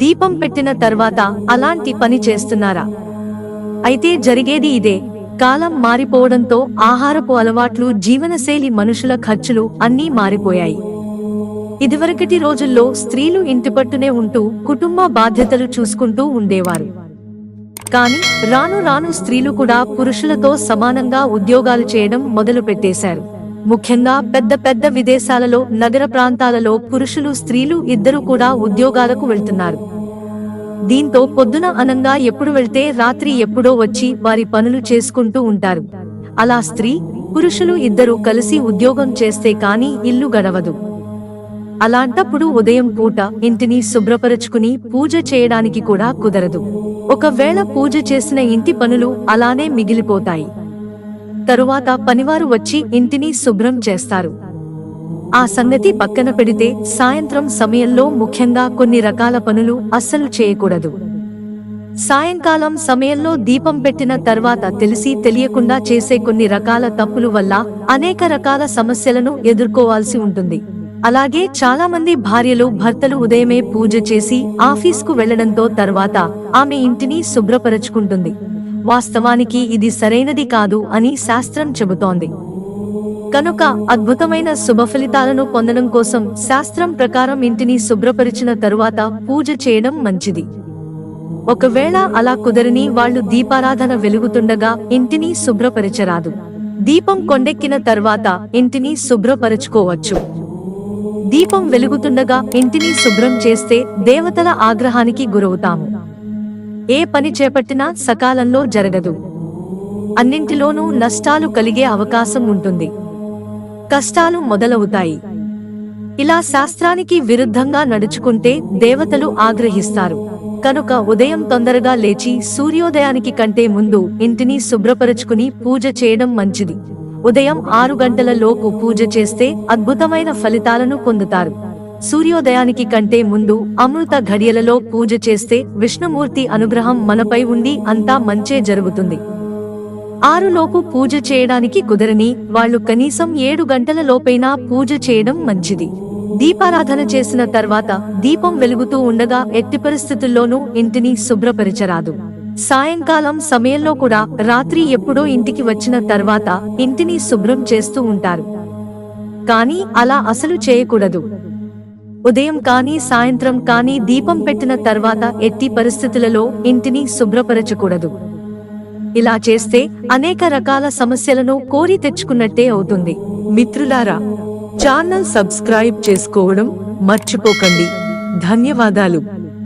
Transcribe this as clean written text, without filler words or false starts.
దీపం పెట్టిన తర్వాత అలాంటి పని చేస్తున్నారా? అయితే జరిగేది ఇదే. కాలం మారిపోవడంతో ఆహారపు అలవాట్లు, జీవనశైలి, మనుషుల ఖర్చులు అన్నీ మారిపోయాయి. ఇదివరకటి రోజుల్లో స్త్రీలు ఇంటిపట్టునే ఉంటూ కుటుంబ బాధ్యతలు చూసుకుంటూ ఉండేవారు. కానీ రాను రాను స్త్రీలు కూడా పురుషులతో సమానంగా ఉద్యోగాలు చేయడం మొదలు పెట్టేశారు. ముఖ్యంగా పెద్ద పెద్ద విదేశాలలో, నగర ప్రాంతాలలో పురుషులు, స్త్రీలు ఇద్దరు కూడా ఉద్యోగాలకు వెళ్తున్నారు. దీంతో పొద్దున అనంగా ఎప్పుడు వెళ్తే రాత్రి ఎప్పుడో వచ్చి వారి పనులు చేసుకుంటూ ఉంటారు. అలా స్త్రీ, పురుషులు ఇద్దరూ కలిసి ఉద్యోగం చేస్తే కానీ ఇల్లు గడవదు. అలాంటప్పుడు ఉదయం పూట ఇంటిని శుభ్రపరచుకుని పూజ చేయడానికి కూడా కుదరదు. ఒకవేళ పూజ చేసిన ఇంటి పనులు అలానే మిగిలిపోతాయి. తరువాత పనివారు వచ్చి ఇంటిని శుభ్రం చేస్తారు. ఆ సంగతి పక్కన పెడితే సాయంత్రం సమయంలో ముఖ్యంగా కొన్ని రకాల పనులు అస్సలు చేయకూడదు. సాయంకాలం సమయంలో దీపం పెట్టిన తర్వాత తెలిసి తెలియకుండా చేసే కొన్ని రకాల తప్పుల వల్ల అనేక రకాల సమస్యలను ఎదుర్కోవాల్సి ఉంటుంది. అలాగే చాలా మంది భార్యలు, భర్తలు ఉదయమే పూజ చేసి ఆఫీస్కు వెళ్లడంతో తర్వాత ఆమె ఇంటిని శుభ్రపరచుకుంటుంది. వాస్తవానికి ఇది సరైనది కాదు అని శాస్త్రం చెబుతోంది. కనుక అద్భుతమైన శుభఫలితాలను పొందడం కోసం శాస్త్రం ప్రకారం ఇంటిని శుభ్రపరిచిన తరువాత పూజ చేయడం మంచిది. ఒకవేళ అలా కుదరని వాళ్ళు దీపారాధన వెలుగుతుండగా ఇంటిని శుభ్రపరచరాదు. దీపం కొండెక్కిన తర్వాత ఇంటిని శుభ్రపరచుకోవచ్చు. దీపం వెలుగుతుండగా ఇంటిని శుభ్రం చేస్తే దేవతల ఆగ్రహానికి గురవుతాము. ఏ పని చేపట్టినా సకాలంలో జరగదు. అన్నింటిలోనూ నష్టాలు కలిగే అవకాశం ఉంటుంది. కష్టాలు మొదలవుతాయి. ఇలా శాస్త్రానికి విరుద్ధంగా నడుచుకుంటే దేవతలు ఆగ్రహిస్తారు. కనుక ఉదయం తొందరగా లేచి సూర్యోదయానికి కంటే ముందు ఇంటిని శుభ్రపరచుకుని పూజ చేయడం మంచిది. ఉదయం 6 గంటల లోపు పూజ చేస్తే అద్భుతమైన ఫలితాలను పొందుతారు. సూర్యోదయానికి కంటే ముందు అమృత ఘడియలలో పూజ చేస్తే విష్ణుమూర్తి అనుగ్రహం మనపై ఉండి అంతా మంచే జరుగుతుంది. 6 లోపు పూజ చేయడానికి కుదరని వాళ్ళు కనీసం 7 గంటల లోపైనా పూజ చేయడం మంచిది. దీపారాధన చేసిన తర్వాత దీపం వెలుగుతూ ఉండగా ఎట్టి పరిస్థితుల్లోనూ ఇంటిని శుభ్రపరచరాదు. సాయంకాలం సమయంలో కూడా రాత్రి ఎప్పుడో ఇంటికి వచ్చిన తర్వాత ఇంటిని శుభ్రం చేస్తూ ఉంటారు. కానీ అలా అసలు చేయకూడదు. ఉదయం కానీ సాయంత్రం కానీ దీపం పెట్టిన తర్వాత ఎట్టి పరిస్థితులలో ఇంటిని శుభ్రపరచకూడదు. ఇలా చేస్తే అనేక రకాల సమస్యలను కోరి తెచ్చుకున్నట్టే అవుతుంది. మిత్రులారా, ఛానల్ సబ్స్క్రైబ్ చేసుకోవడం మర్చిపోకండి. ధన్యవాదాలు.